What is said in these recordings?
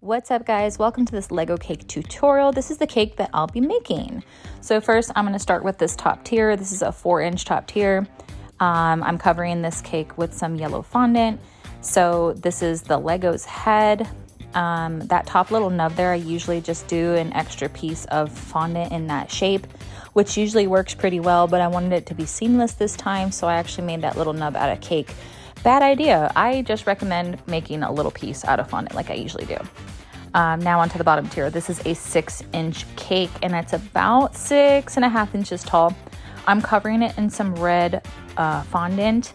What's up guys, welcome to this Lego cake tutorial. This is the cake that I'll be making. So first I'm going to start with this top tier. This is a 4-inch top tier. I'm covering this cake with some yellow fondant. So this is the Lego's head. That top little nub there, I usually just do an extra piece of fondant in that shape, which usually works pretty well, but I wanted it to be seamless this time, so I actually made that little nub out of cake. Bad idea. I just recommend making a little piece out of fondant like I usually do. Now onto the bottom tier. This is a 6-inch cake and it's about 6.5 inches tall. I'm covering it in some red fondant,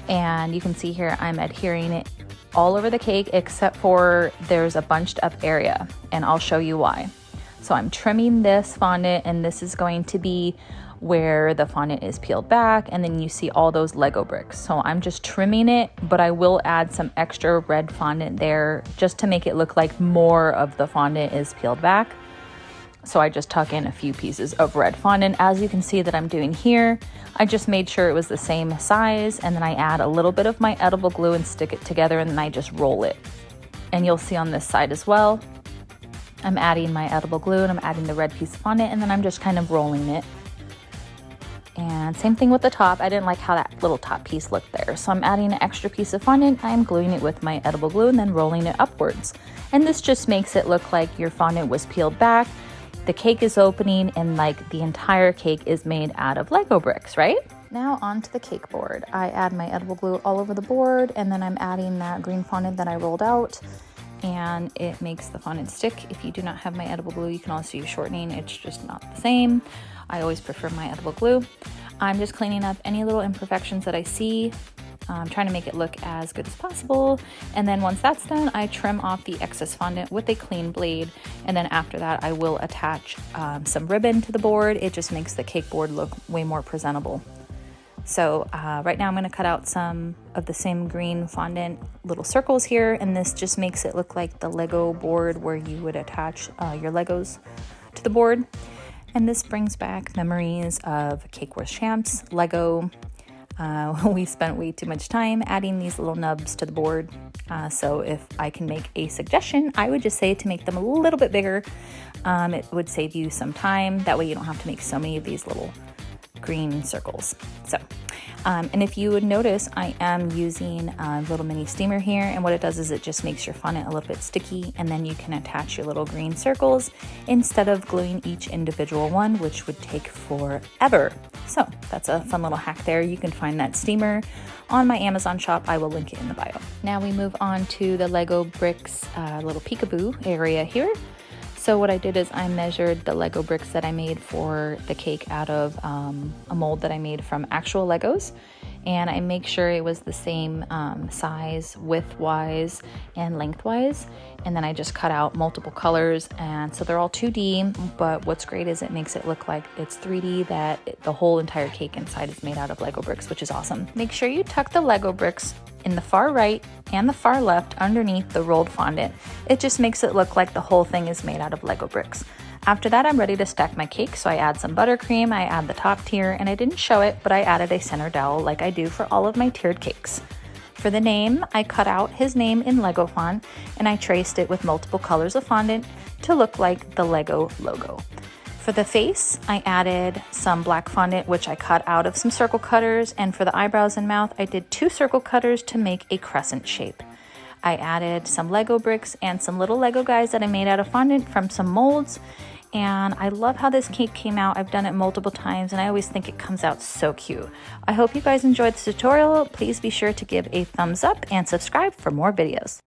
and you can see here I'm adhering it all over the cake except for there's a bunched up area, and I'll show you why. So I'm trimming this fondant, and this is going to be where the fondant is peeled back, and then you see all those Lego bricks. So I'm just trimming it, but I will add some extra red fondant there just to make it look like more of the fondant is peeled back. So I just tuck in a few pieces of red fondant, as you can see that I'm doing here. I just made sure it was the same size, and then I add a little bit of my edible glue and stick it together, and then I just roll it. And you'll see on this side as well, I'm adding my edible glue and I'm adding the red piece of fondant, and then I'm just kind of rolling it. And same thing with the top. I didn't like how that little top piece looked there, so I'm adding an extra piece of fondant. I'm gluing it with my edible glue and then rolling it upwards. And this just makes it look like your fondant was peeled back, the cake is opening, and like the entire cake is made out of Lego bricks, right? Now onto the cake board. I add my edible glue all over the board, and then I'm adding that green fondant that I rolled out, and it makes the fondant stick. If you do not have my edible glue, you can also use shortening. It's just not the same. I always prefer my edible glue. I'm just cleaning up any little imperfections that I see. I'm trying to make it look as good as possible. And then once that's done, I trim off the excess fondant with a clean blade. And then after that, I will attach some ribbon to the board. It just makes the cake board look way more presentable. So right now I'm going to cut out some of the same green fondant little circles here, and this just makes it look like the Lego board where you would attach your Legos to the board. And this brings back memories of CakeWars champs, Lego. We spent way too much time adding these little nubs to the board. So if I can make a suggestion, I would just say to make them a little bit bigger. It would save you some time. That way you don't have to make so many of these little green circles. So and if you would notice, I am using a little mini steamer here, and what it does is it just makes your fondant a little bit sticky, and then you can attach your little green circles instead of gluing each individual one, which would take forever. So that's a fun little hack there. You can find that steamer on my Amazon shop. I will link it in the bio. Now we move on to the Lego bricks little peekaboo area here. So what I did is I measured the Lego bricks that I made for the cake out of a mold that I made from actual Legos, and I make sure it was the same size width-wise and lengthwise, and then I just cut out multiple colors, and so they're all 2D, but what's great is it makes it look like it's 3D, that the whole entire cake inside is made out of Lego bricks, which is awesome. Make sure you tuck the Lego bricks in the far right and the far left underneath the rolled fondant. It just makes it look like the whole thing is made out of Lego bricks. After that, I'm ready to stack my cake, so I add some buttercream, I add the top tier, and I didn't show it, but I added a center dowel like I do for all of my tiered cakes. For the name, I cut out his name in Lego font, and I traced it with multiple colors of fondant to look like the Lego logo. For the face, I added some black fondant, which I cut out of some circle cutters, and for the eyebrows and mouth, I did 2 circle cutters to make a crescent shape. I added some Lego bricks and some little Lego guys that I made out of fondant from some molds, and I love how this cake came out. I've done it multiple times, and I always think it comes out so cute. I hope you guys enjoyed this tutorial. Please be sure to give a thumbs up and subscribe for more videos.